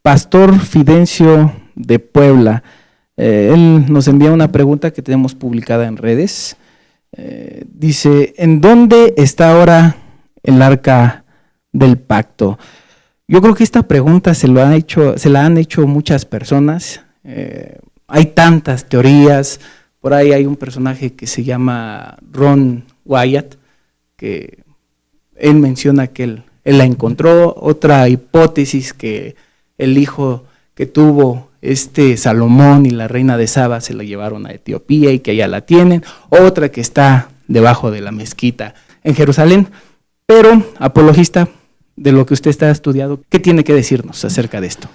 Pastor Fidencio de Puebla. Él nos envía una pregunta que tenemos publicada en redes. Dice, ¿en dónde está ahora el arca del pacto? Yo creo que esta pregunta se la han hecho muchas personas. Hay tantas teorías. Por ahí hay un personaje que se llama Ron Wyatt, que él menciona que él la encontró. Otra hipótesis, que el hijo que tuvo Salomón y la reina de Saba se la llevaron a Etiopía y que allá la tienen. Otra que está debajo de la mezquita en Jerusalén. Pero, apologista de lo que usted está estudiando, ¿qué tiene que decirnos acerca de esto?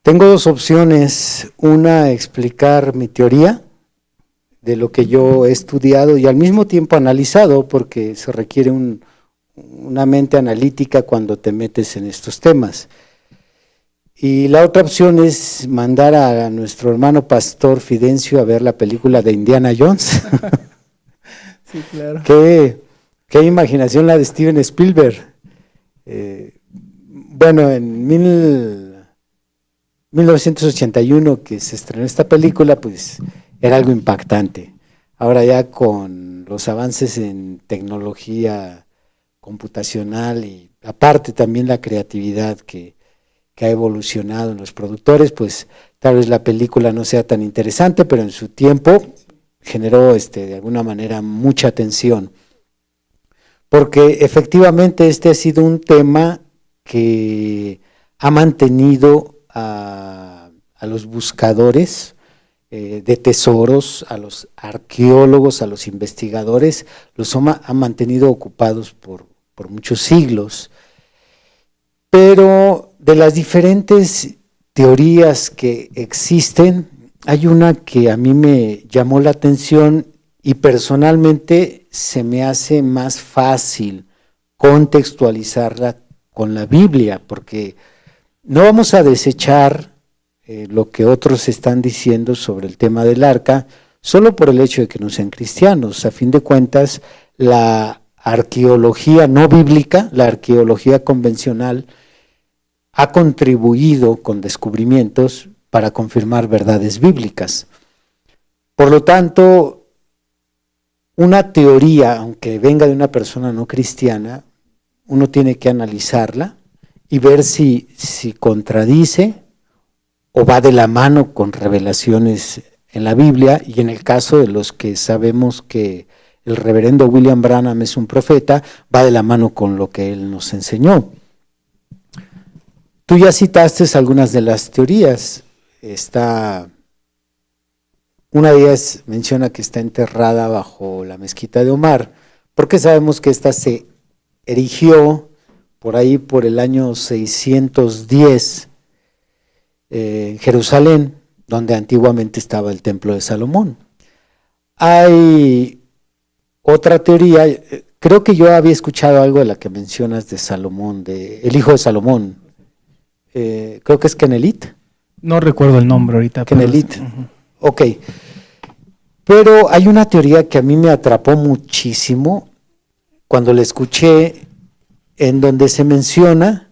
Tengo dos opciones. Una, explicar mi teoría de lo que yo he estudiado y al mismo tiempo analizado, porque se requiere una mente analítica cuando te metes en estos temas. Y la otra opción es mandar a nuestro hermano Pastor Fidencio a ver la película de Indiana Jones. Sí, claro. Qué imaginación la de Steven Spielberg. Bueno, en 1981 que se estrenó esta película, pues era algo impactante. Ahora ya con los avances en tecnología computacional y aparte también la creatividad que ha evolucionado en los productores, pues tal vez la película no sea tan interesante, pero en su tiempo generó de alguna manera mucha atención. Porque efectivamente ha sido un tema que ha mantenido a los buscadores de tesoros, a los arqueólogos, a los investigadores, los ha mantenido ocupados por muchos siglos. Pero de las diferentes teorías que existen, hay una que a mí me llamó la atención y personalmente se me hace más fácil contextualizarla con la Biblia, porque no vamos a desechar lo que otros están diciendo sobre el tema del arca, solo por el hecho de que no sean cristianos. A fin de cuentas, la arqueología no bíblica, la arqueología convencional, ha contribuido con descubrimientos para confirmar verdades bíblicas. Por lo tanto, una teoría, aunque venga de una persona no cristiana, uno tiene que analizarla y ver si contradice o va de la mano con revelaciones en la Biblia, y en el caso de los que sabemos que el reverendo William Branham es un profeta, va de la mano con lo que él nos enseñó. Tú ya citaste algunas de las teorías. Una de ellas menciona que está enterrada bajo la mezquita de Omar, porque sabemos que esta se erigió por ahí por el año 610 en Jerusalén, donde antiguamente estaba el templo de Salomón. Hay otra teoría, creo que yo había escuchado algo de la que mencionas de Salomón, el hijo de Salomón. Creo que es Kenelit. No recuerdo el nombre ahorita. Kenelit, ok. Pero hay una teoría que a mí me atrapó muchísimo cuando la escuché, en donde se menciona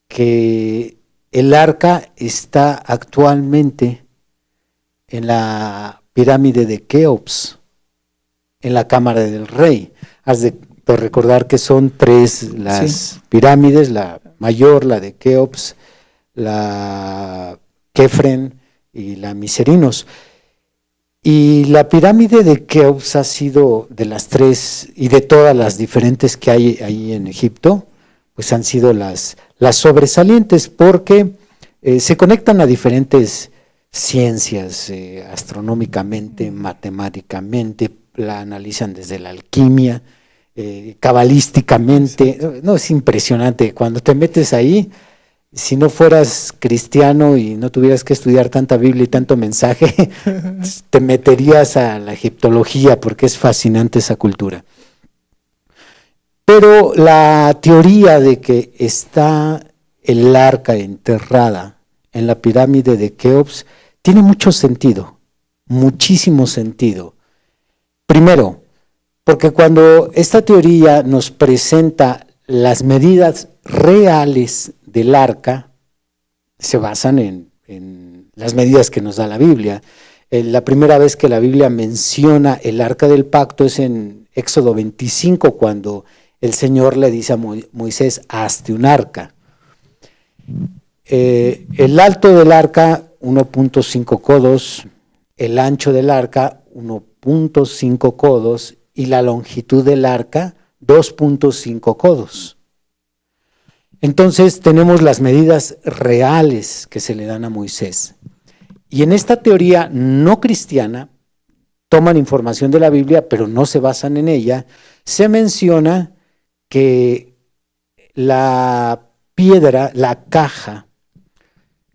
que el arca está actualmente en la pirámide de Keops, en la cámara del rey. Has de recordar que son tres las pirámides, la mayor, la de Keops, la Kefren y la Miserinos. Y la pirámide de Keops ha sido de las tres y de todas las diferentes que hay ahí en Egipto, pues han sido las sobresalientes, porque se conectan a diferentes ciencias, astronómicamente, matemáticamente, la analizan desde la alquimia, cabalísticamente. No, es impresionante. Cuando te metes ahí, si no fueras cristiano y no tuvieras que estudiar tanta Biblia y tanto mensaje, te meterías a la egiptología, porque es fascinante esa cultura. Pero la teoría de que está el arca enterrada en la pirámide de Keops tiene mucho sentido, muchísimo sentido. Primero, porque cuando esta teoría nos presenta las medidas reales del arca, se basan en las medidas que nos da la Biblia. La primera vez que la Biblia menciona el arca del pacto es en Éxodo 25, cuando el Señor le dice a Moisés: hazte un arca. El alto del arca, 1.5 codos, el ancho del arca, 1.5 codos, y la longitud del arca, 2.5 codos. Entonces tenemos las medidas reales que se le dan a Moisés. Y en esta teoría no cristiana, toman información de la Biblia, pero no se basan en ella. Se menciona que la piedra, la caja,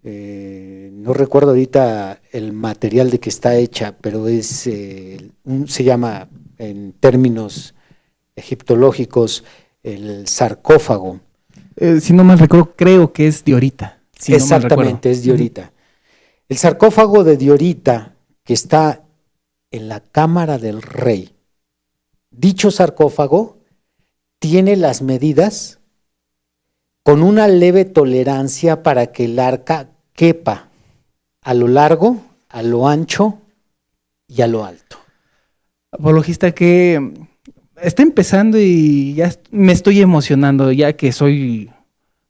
no recuerdo ahorita el material de que está hecha, pero es se llama en términos egiptológicos el sarcófago. Si no mal recuerdo, creo que es diorita. Si Exactamente, es diorita. El sarcófago de diorita que está en la cámara del rey, dicho sarcófago tiene las medidas con una leve tolerancia para que el arca quepa a lo largo, a lo ancho y a lo alto. Apologista que está empezando y ya me estoy emocionando, ya que soy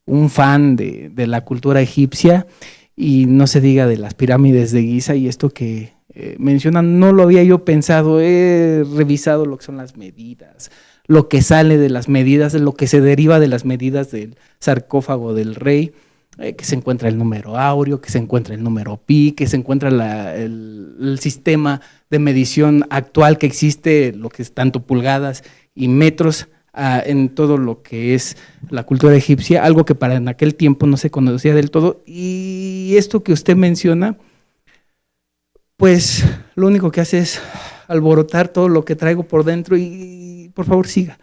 un fan de la cultura egipcia, y no se diga de las pirámides de Giza, y esto que mencionan no lo había yo pensado. He revisado lo que son las medidas, lo que sale de las medidas, lo que se deriva de las medidas del sarcófago del rey, que se encuentra el número áureo, que se encuentra el número pi, que se encuentra el sistema de medición actual que existe, lo que es tanto pulgadas y metros, en todo lo que es la cultura egipcia, algo que para en aquel tiempo no se conocía del todo. Y esto que usted menciona, pues lo único que hace es alborotar todo lo que traigo por dentro, y por favor siga.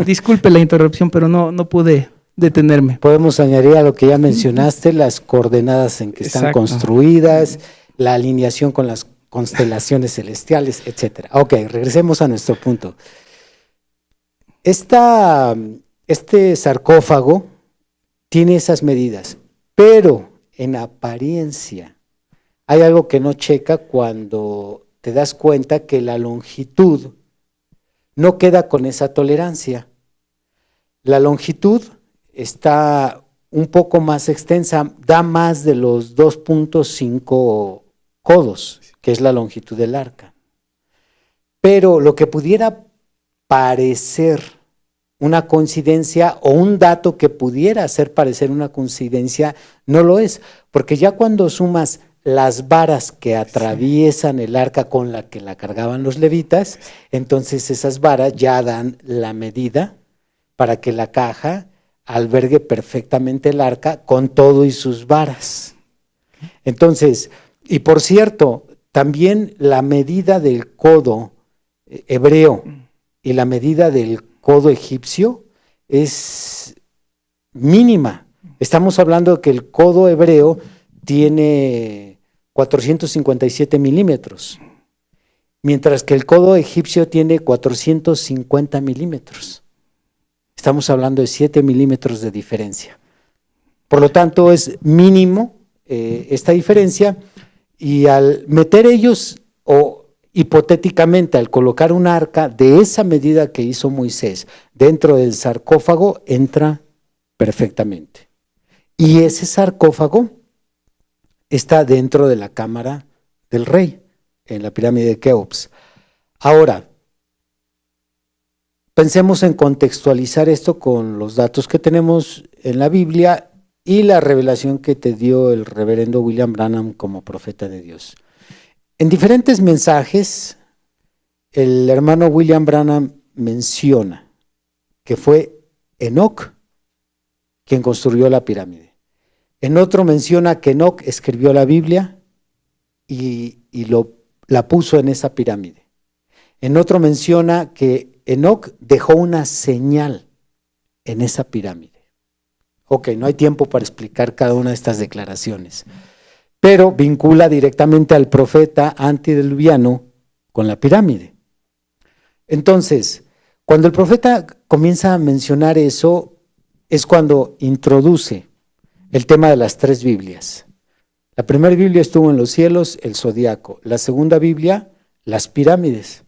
Disculpe la interrupción, pero no pude detenerme. Podemos añadir a lo que ya mencionaste las coordenadas en que están construidas, la alineación con las constelaciones celestiales, etcétera. Ok, regresemos a nuestro punto. Este sarcófago tiene esas medidas, pero en apariencia hay algo que no checa cuando te das cuenta que la longitud no queda con esa tolerancia. La longitud está un poco más extensa, da más de los 2.5 codos, que es la longitud del arca. Pero lo que pudiera parecer una coincidencia, o un dato que pudiera hacer parecer una coincidencia, no lo es, porque ya cuando sumas las varas que atraviesan el arca con la que la cargaban los levitas, entonces esas varas ya dan la medida para que la caja albergue perfectamente el arca con todo y sus varas. Entonces, y por cierto, también la medida del codo hebreo y la medida del codo egipcio es mínima. Estamos hablando de que el codo hebreo tiene 457 milímetros, mientras que el codo egipcio tiene 450 milímetros. Estamos hablando de 7 milímetros de diferencia. Por lo tanto, es mínimo esta diferencia, y al meter ellos, o hipotéticamente al colocar un arca de esa medida que hizo Moisés dentro del sarcófago, entra perfectamente. Y ese sarcófago está dentro de la cámara del rey, en la pirámide de Keops. Ahora, pensemos en contextualizar esto con los datos que tenemos en la Biblia y la revelación que te dio el reverendo William Branham como profeta de Dios. En diferentes mensajes, el hermano William Branham menciona que fue Enoc quien construyó la pirámide. En otro menciona que Enoc escribió la Biblia y la puso en esa pirámide. En otro menciona que Enoc dejó una señal en esa pirámide. Ok, no hay tiempo para explicar cada una de estas declaraciones, pero vincula directamente al profeta antediluviano con la pirámide. Entonces, cuando el profeta comienza a mencionar eso, es cuando introduce el tema de las 3 Biblias. La primera Biblia estuvo en los cielos, el zodiaco. La segunda Biblia, las pirámides.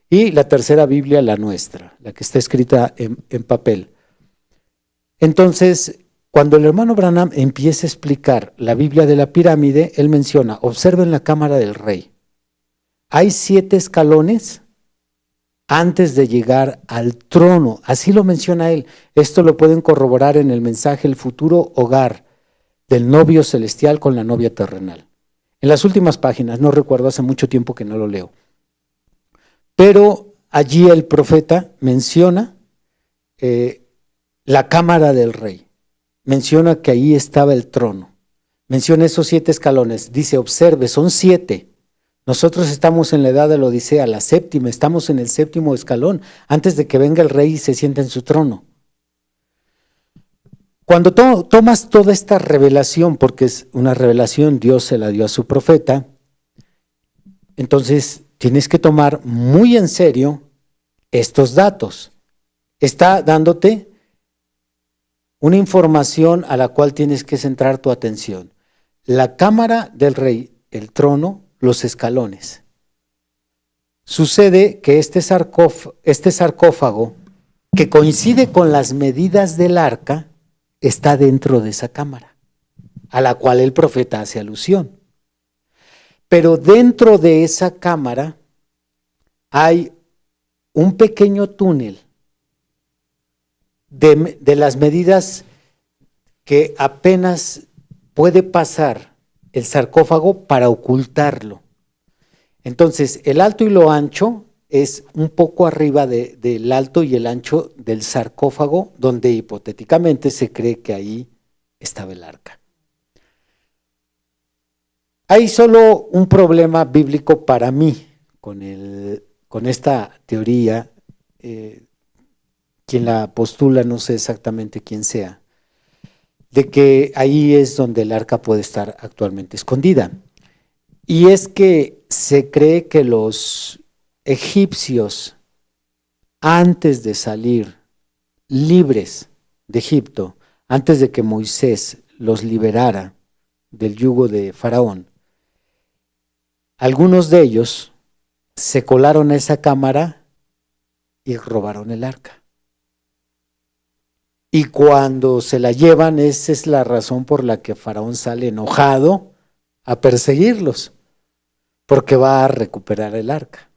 Y la tercera Biblia, la nuestra, la que está escrita en papel. Entonces, cuando el hermano Branham empieza a explicar la Biblia de la pirámide, él menciona, observen la cámara del rey. Hay 7 escalones antes de llegar al trono. Así lo menciona él. Esto lo pueden corroborar en el mensaje El futuro hogar del novio celestial con la novia terrenal. En las últimas páginas, no recuerdo, hace mucho tiempo que no lo leo. Pero allí el profeta menciona la cámara del rey. Menciona que ahí estaba el trono. Menciona esos 7 escalones. Dice, observe, son 7. Nosotros estamos en la edad de la Odisea, la séptima, estamos en el 7º escalón, antes de que venga el rey y se siente en su trono. Cuando tomas toda esta revelación, porque es una revelación, Dios se la dio a su profeta, entonces tienes que tomar muy en serio estos datos. Está dándote una información a la cual tienes que centrar tu atención. La cámara del rey, el trono, los escalones. Sucede que este sarcófago, que coincide con las medidas del arca, está dentro de esa cámara, a la cual el profeta hace alusión. Pero dentro de esa cámara hay un pequeño túnel de las medidas que apenas puede pasar el sarcófago para ocultarlo. Entonces, el alto y lo ancho es un poco arriba del alto y el ancho del sarcófago, donde hipotéticamente se cree que ahí estaba el arca. Hay solo un problema bíblico para mí con esta teoría. Quien la postula, no sé exactamente quién sea, de que ahí es donde el arca puede estar actualmente escondida. Y es que se cree que los egipcios, antes de salir libres de Egipto, antes de que Moisés los liberara del yugo de Faraón, algunos de ellos se colaron a esa cámara y robaron el arca. Y cuando se la llevan, esa es la razón por la que Faraón sale enojado a perseguirlos, porque va a recuperar el arca.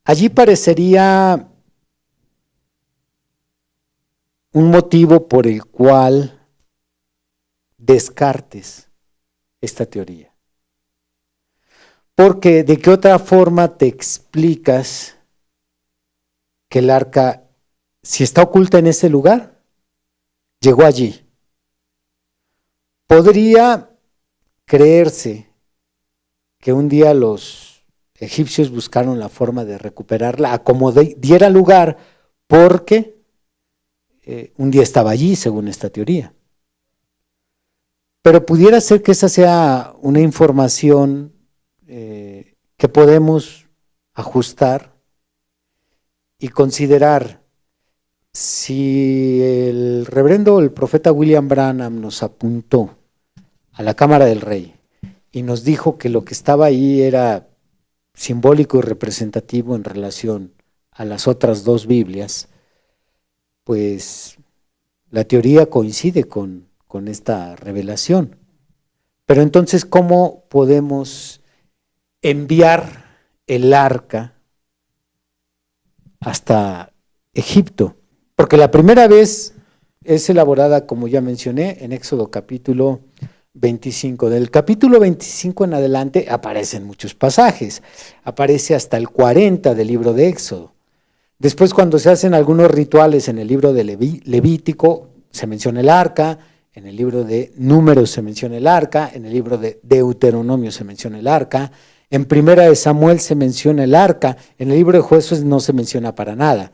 Allí parecería un motivo por el cual descartes esta teoría. Porque ¿de qué otra forma te explicas que el arca, si está oculta en ese lugar, llegó allí? Podría creerse que un día los egipcios buscaron la forma de recuperarla a como diera lugar, porque un día estaba allí, según esta teoría. Pero pudiera ser que esa sea una información que podemos ajustar y considerar. Si el reverendo, el profeta William Branham nos apuntó a la cámara del rey y nos dijo que lo que estaba ahí era simbólico y representativo en relación a las otras 2 Biblias, pues la teoría coincide con esta revelación. Pero entonces, ¿cómo podemos enviar el arca hasta Egipto? Porque la primera vez es elaborada, como ya mencioné, en Éxodo capítulo 25. Del capítulo 25 en adelante aparecen muchos pasajes. Aparece hasta el 40 del libro de Éxodo. Después, cuando se hacen algunos rituales en el libro de Levítico, se menciona el arca. En el libro de Números se menciona el arca. En el libro de Deuteronomio se menciona el arca. En Primera de Samuel se menciona el arca. En el libro de Jueces no se menciona para nada.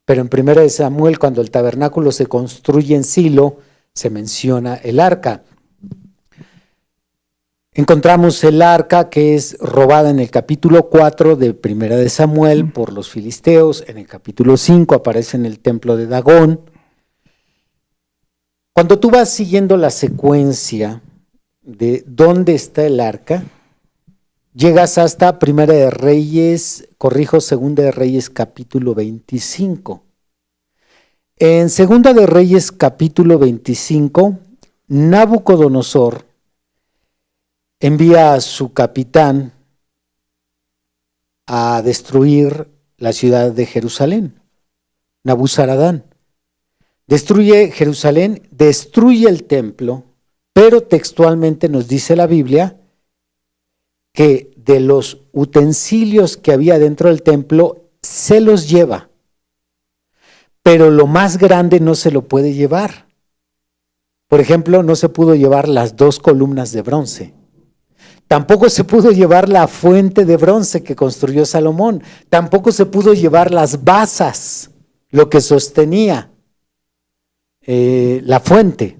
Pero en Primera de Samuel, cuando el tabernáculo se construye en Silo, se menciona el arca. Encontramos el arca que es robada en el capítulo 4 de Primera de Samuel por los filisteos. En el capítulo 5 aparece en el templo de Dagón. Cuando tú vas siguiendo la secuencia de dónde está el arca, llegas hasta Primera de Reyes, Segunda de Reyes capítulo 25. En Segunda de Reyes capítulo 25, Nabucodonosor envía a su capitán a destruir la ciudad de Jerusalén, Nabuzaradán. Destruye Jerusalén, destruye el templo, pero textualmente nos dice la Biblia que de los utensilios que había dentro del templo se los lleva, pero lo más grande no se lo puede llevar. Por ejemplo, no se pudo llevar las 2 columnas de bronce. Tampoco se pudo llevar la fuente de bronce que construyó Salomón. Tampoco se pudo llevar las basas, lo que sostenía la fuente.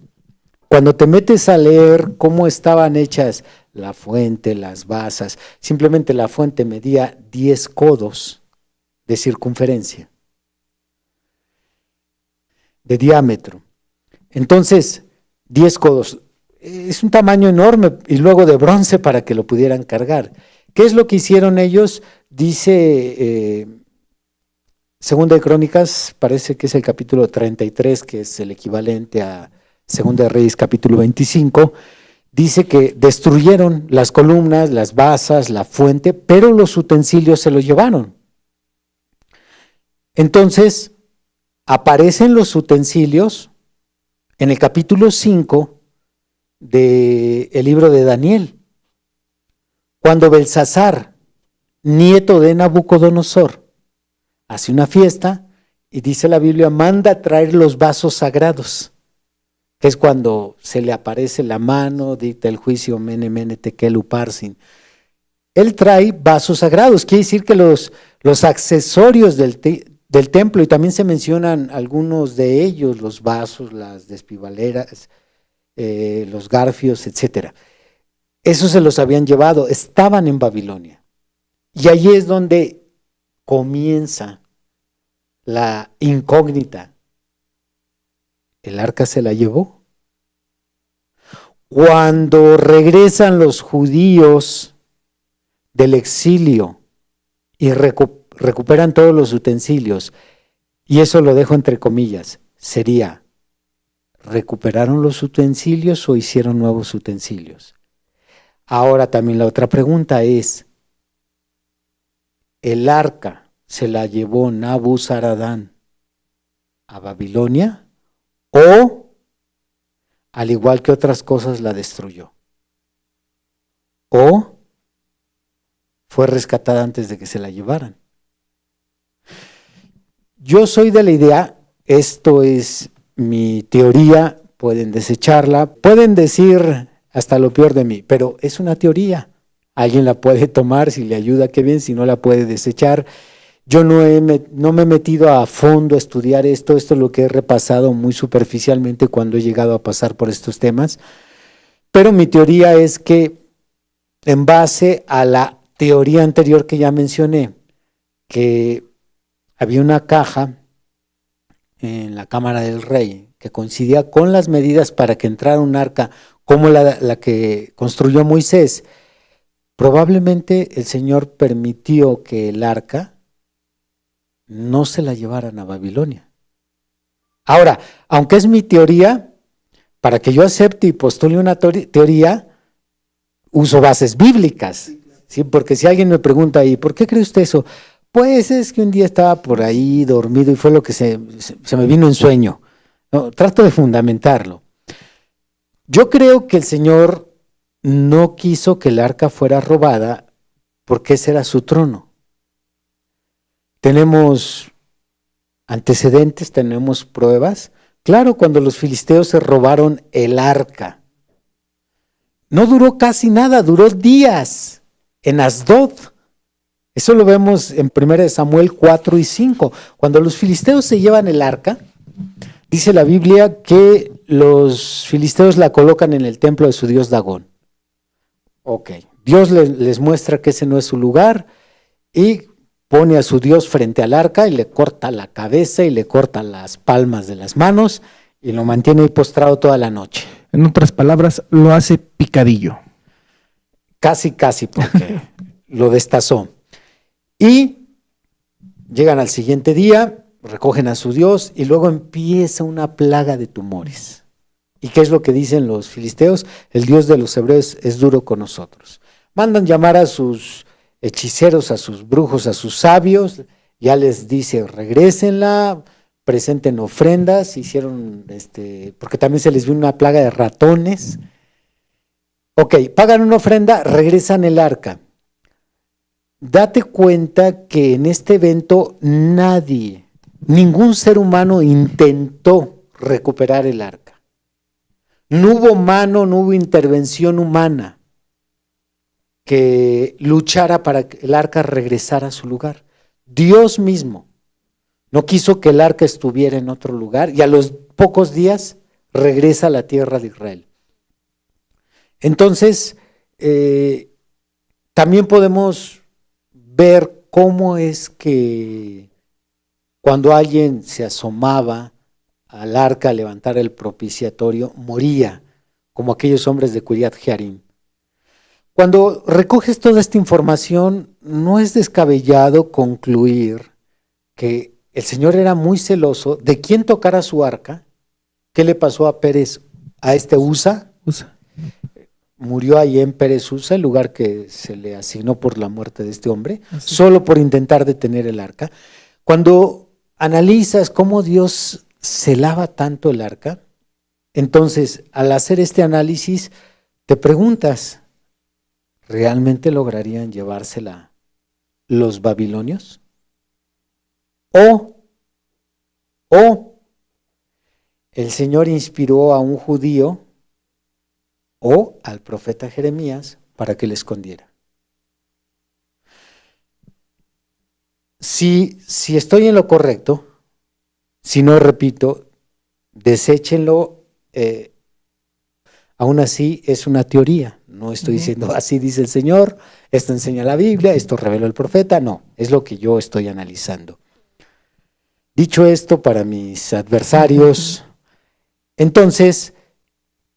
Cuando te metes a leer cómo estaban hechas la fuente, las basas, simplemente la fuente medía 10 codos de circunferencia, de diámetro. Entonces, 10 codos. Es un tamaño enorme, y luego de bronce para que lo pudieran cargar. ¿Qué es lo que hicieron ellos? Dice Segunda de Crónicas, parece que es el capítulo 33, que es el equivalente a Segunda de Reyes capítulo 25, dice que destruyeron las columnas, las basas, la fuente, pero los utensilios se los llevaron. Entonces, aparecen los utensilios en el capítulo 5 del libro de Daniel, cuando Belsasar, nieto de Nabucodonosor, hace una fiesta y dice la Biblia, manda a traer los vasos sagrados, que es cuando se le aparece la mano, dicta el juicio, mene, mene, tekel, uparsin. Él trae vasos sagrados, quiere decir que los accesorios del templo, y también se mencionan algunos de ellos, los vasos, las despibaleras, los garfios, etcétera. Esos se los habían llevado, estaban en Babilonia. Y allí es donde comienza la incógnita. ¿El arca se la llevó? Cuando regresan los judíos del exilio y recuperan todos los utensilios, y eso lo dejo entre comillas, sería, ¿recuperaron los utensilios o hicieron nuevos utensilios? Ahora también la otra pregunta es, ¿el arca se la llevó Nabuzaradán a Babilonia o, al igual que otras cosas, la destruyó? ¿O fue rescatada antes de que se la llevaran? Yo soy de la idea, esto es mi teoría, pueden desecharla, pueden decir hasta lo peor de mí, pero es una teoría. Alguien la puede tomar, si le ayuda, qué bien, si no la puede desechar. Yo no me he metido a fondo a estudiar esto es lo que he repasado muy superficialmente cuando he llegado a pasar por estos temas, pero mi teoría es que en base a la teoría anterior que ya mencioné, que había una caja en la cámara del rey que coincidía con las medidas para que entrara un arca como la que construyó Moisés, probablemente el Señor permitió que el arca no se la llevaran a Babilonia. Ahora, aunque es mi teoría, para que yo acepte y postule una teoría, uso bases bíblicas, ¿sí? Porque si alguien me pregunta ahí, ¿por qué cree usted eso? Pues es que un día estaba por ahí dormido y fue lo que se me vino en sueño. No, trato de fundamentarlo. Yo creo que el Señor no quiso que el arca fuera robada porque ese era su trono. Tenemos antecedentes, tenemos pruebas. Claro, cuando los filisteos se robaron el arca, no duró casi nada, duró días en Asdod. Eso lo vemos en 1 Samuel 4 y 5. Cuando los filisteos se llevan el arca, dice la Biblia que los filisteos la colocan en el templo de su dios Dagón. Ok, Dios les muestra que ese no es su lugar y pone a su Dios frente al arca y le corta la cabeza y le corta las palmas de las manos Y lo mantiene ahí postrado toda la noche. En otras palabras, lo hace picadillo. Casi, porque lo destazó. Y llegan al siguiente día, recogen a su Dios y luego empieza una plaga de tumores. ¿Y qué es lo que dicen los filisteos? El Dios de los hebreos es duro con nosotros. Mandan llamar a sus hechiceros, a sus brujos, a sus sabios, ya les dice, regrésenla, presenten ofrendas, hicieron, porque también se les vino una plaga de ratones. Ok, pagan una ofrenda, regresan el arca. Date cuenta que en este evento nadie, ningún ser humano intentó recuperar el arca. No hubo mano, no hubo intervención humana que luchara para que el arca regresara a su lugar. Dios mismo no quiso que el arca estuviera en otro lugar y a los pocos días regresa a la tierra de Israel. Entonces, también podemos ver cómo es que cuando alguien se asomaba al arca a levantar el propiciatorio, moría, como aquellos hombres de Kiriat Jearim. Cuando recoges toda esta información, no es descabellado concluir que el Señor era muy celoso de quién tocara su arca. ¿Qué le pasó a Pérez, a Usa? Murió ahí en Pérez Usa, el lugar que se le asignó por la muerte de este hombre, solo por intentar detener el arca. Cuando analizas cómo Dios celaba tanto el arca, entonces al hacer este análisis te preguntas, ¿realmente lograrían llevársela los babilonios? O el Señor inspiró a un judío o al profeta Jeremías para que le escondiera. Si estoy en lo correcto, si no, repito, deséchenlo, aún así es una teoría, no estoy diciendo así dice el Señor, esto enseña la Biblia, esto reveló el profeta, no, es lo que yo estoy analizando. Dicho esto, para mis adversarios, entonces,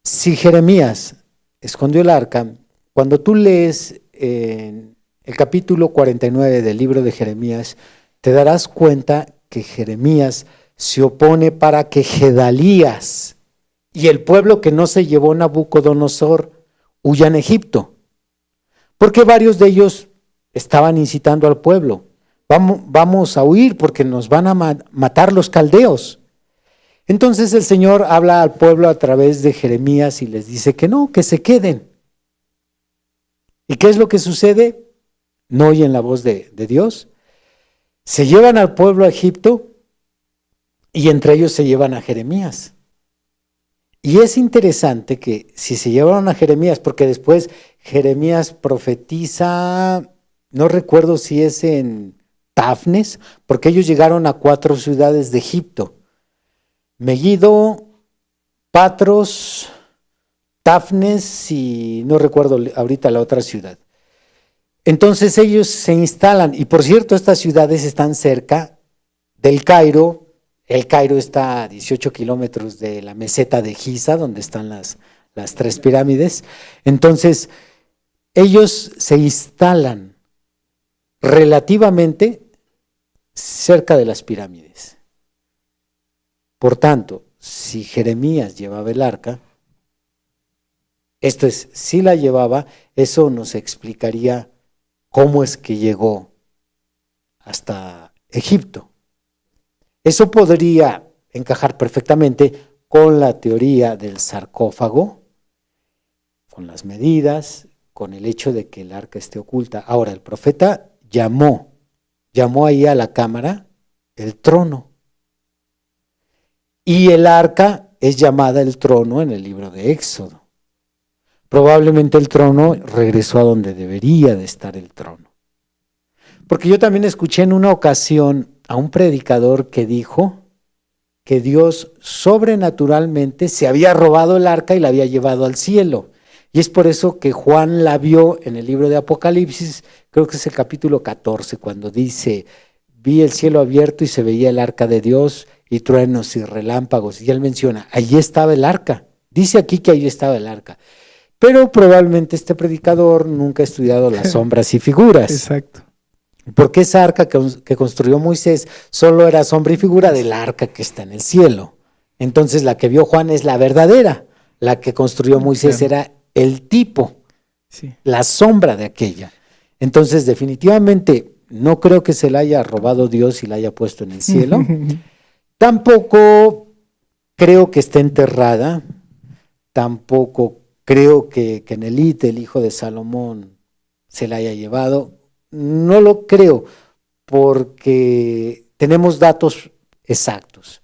si Jeremías escondió el arca, cuando tú lees en el capítulo 49 del libro de Jeremías, te darás cuenta que Jeremías se opone para que Gedalías y el pueblo que no se llevó Nabucodonosor huyan a Egipto, porque varios de ellos estaban incitando al pueblo, vamos a huir porque nos van a matar los caldeos. Entonces el Señor habla al pueblo a través de Jeremías y les dice que no, que se queden. ¿Y qué es lo que sucede? No oyen la voz de Dios. Se llevan al pueblo a Egipto y entre ellos se llevan a Jeremías. Y es interesante que si se llevaron a Jeremías, porque después Jeremías profetiza, no recuerdo si es en Tafnes, porque ellos llegaron a 4 ciudades de Egipto. Megiddo, Patros, Tafnes y no recuerdo ahorita la otra ciudad. Entonces ellos se instalan, y por cierto, estas ciudades están cerca del Cairo. El Cairo está a 18 kilómetros de la meseta de Giza, donde están las 3 pirámides. Entonces, ellos se instalan relativamente cerca de las pirámides. Por tanto, si Jeremías llevaba el arca, esto es, si la llevaba, eso nos explicaría cómo es que llegó hasta Egipto. Eso podría encajar perfectamente con la teoría del sarcófago, con las medidas, con el hecho de que el arca esté oculta. Ahora, el profeta llamó ahí a la cámara el trono. Y el arca es llamada el trono en el libro de Éxodo. Probablemente el trono regresó a donde debería de estar el trono. Porque yo también escuché en una ocasión a un predicador que dijo que Dios sobrenaturalmente se había robado el arca y la había llevado al cielo. Y es por eso que Juan la vio en el libro de Apocalipsis, creo que es el capítulo 14, cuando dice, vi el cielo abierto y se veía el arca de Dios y truenos y relámpagos. Y él menciona, allí estaba el arca. Dice aquí que allí estaba el arca. Pero probablemente este predicador nunca ha estudiado las sombras y figuras. Exacto. Porque esa arca que construyó Moisés solo era sombra y figura del arca que está en el cielo. Entonces la que vio Juan es la verdadera. La que construyó Moisés era el tipo, sí, la sombra de aquella. Entonces definitivamente no creo que se la haya robado Dios y la haya puesto en el cielo. Tampoco creo que esté enterrada. Tampoco creo que Nelite, el hijo de Salomón, se la haya llevado. No lo creo porque tenemos datos exactos.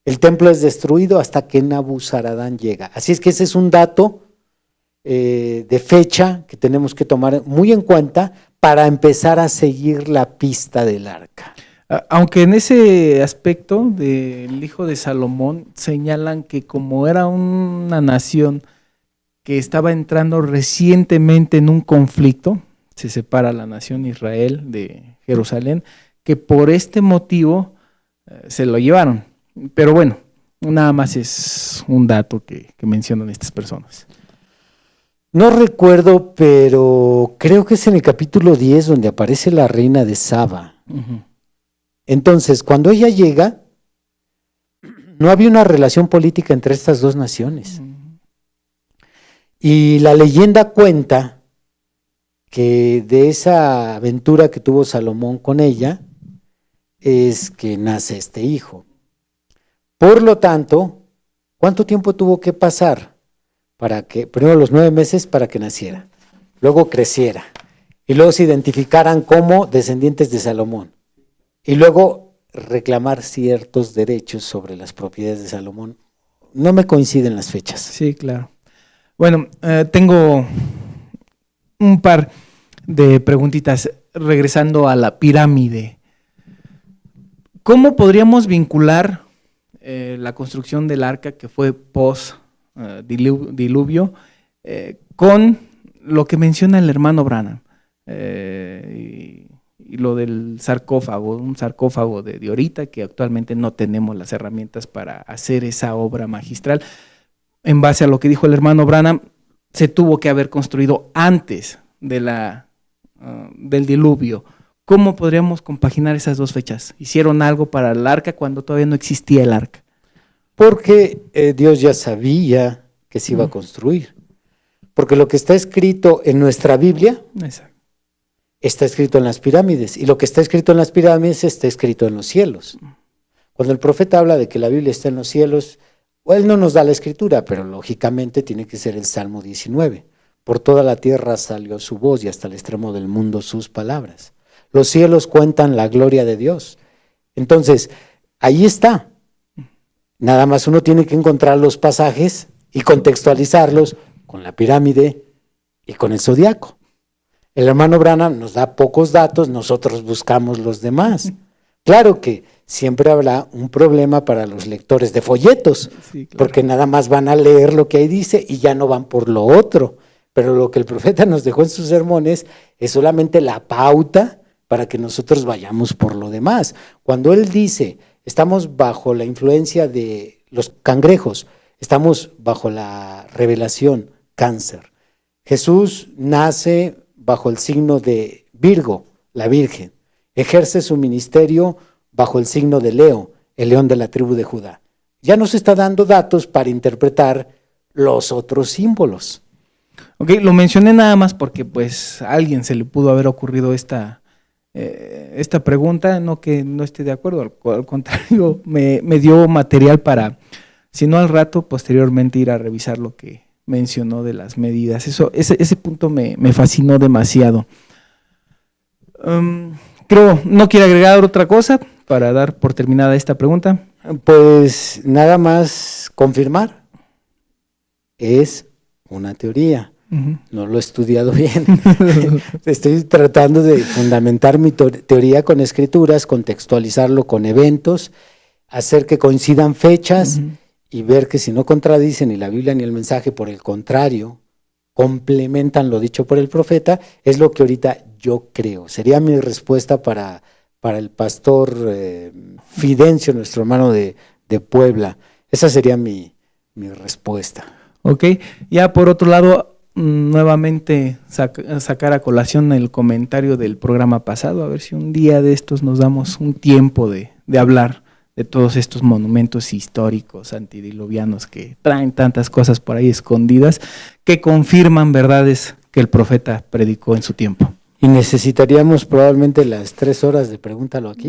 El templo es destruido hasta que Nabuzaradán llega. Así es que ese es un dato de fecha que tenemos que tomar muy en cuenta para empezar a seguir la pista del arca. Aunque en ese aspecto del hijo de Salomón señalan que como era una nación que estaba entrando recientemente en un conflicto, se separa la nación Israel de Jerusalén, que por este motivo se lo llevaron. Pero bueno, nada más es un dato que mencionan estas personas. No recuerdo, pero creo que es en el capítulo 10 donde aparece la reina de Saba. Uh-huh. Entonces, cuando ella llega, no había una relación política entre estas dos naciones. Uh-huh. Y la leyenda cuenta que de esa aventura que tuvo Salomón con ella, es que nace este hijo. Por lo tanto, ¿cuánto tiempo tuvo que pasar para que, primero los 9 meses para que naciera, luego creciera, y luego se identificaran como descendientes de Salomón, y luego reclamar ciertos derechos sobre las propiedades de Salomón? No me coinciden las fechas. Sí, claro. Bueno, tengo un par de preguntitas regresando a la pirámide. ¿Cómo podríamos vincular la construcción del arca, que fue post-diluvio, con lo que menciona el hermano Branham y lo del sarcófago, un sarcófago de diorita, que actualmente no tenemos las herramientas para hacer esa obra magistral? En base a lo que dijo el hermano Branham, se tuvo que haber construido antes de del diluvio. ¿Cómo podríamos compaginar esas dos fechas? ¿Hicieron algo para el arca cuando todavía no existía el arca? Porque Dios ya sabía que se iba a construir. Porque lo que está escrito en nuestra Biblia, exacto, está escrito en las pirámides. Y lo que está escrito en las pirámides está escrito en los cielos. Cuando el profeta habla de que la Biblia está en los cielos, él no nos da la escritura, pero lógicamente tiene que ser el Salmo 19. Por toda la tierra salió su voz y hasta el extremo del mundo sus palabras. Los cielos cuentan la gloria de Dios. Entonces, ahí está. Nada más uno tiene que encontrar los pasajes y contextualizarlos con la pirámide y con el zodiaco. El hermano Branham nos da pocos datos, nosotros buscamos los demás. Claro que siempre habrá un problema para los lectores de folletos, sí, claro, porque nada más van a leer lo que ahí dice y ya no van por lo otro. Pero lo que el profeta nos dejó en sus sermones es solamente la pauta para que nosotros vayamos por lo demás. Cuando él dice, estamos bajo la influencia de los cangrejos, estamos bajo la revelación, Cáncer. Jesús nace bajo el signo de Virgo, la Virgen. Ejerce su ministerio bajo el signo de Leo, el león de la tribu de Judá. Ya nos está dando datos para interpretar los otros símbolos. Ok, lo mencioné nada más porque pues a alguien se le pudo haber ocurrido esta pregunta, no que no esté de acuerdo, al contrario, me dio material para, si no al rato, posteriormente ir a revisar lo que mencionó de las medidas. Ese punto me fascinó demasiado. Creo, ¿no quiere agregar otra cosa para dar por terminada esta pregunta? Pues nada más confirmar, es una teoría. Uh-huh. No lo he estudiado bien. Estoy tratando de fundamentar mi teoría con escrituras, contextualizarlo con eventos, hacer que coincidan fechas, uh-huh, y ver que si no contradicen ni la Biblia ni el mensaje, por el contrario, complementan lo dicho por el profeta. Es lo que ahorita yo creo. Sería mi respuesta para para el pastor Fidencio, nuestro hermano de Puebla. Esa sería mi respuesta. Ok, ya por otro lado, nuevamente sacar a colación el comentario del programa pasado, a ver si un día de estos nos damos un tiempo de hablar de todos estos monumentos históricos antidiluvianos que traen tantas cosas por ahí escondidas que confirman verdades que el profeta predicó en su tiempo. Y necesitaríamos probablemente las 3 horas de Pregúntalo aquí.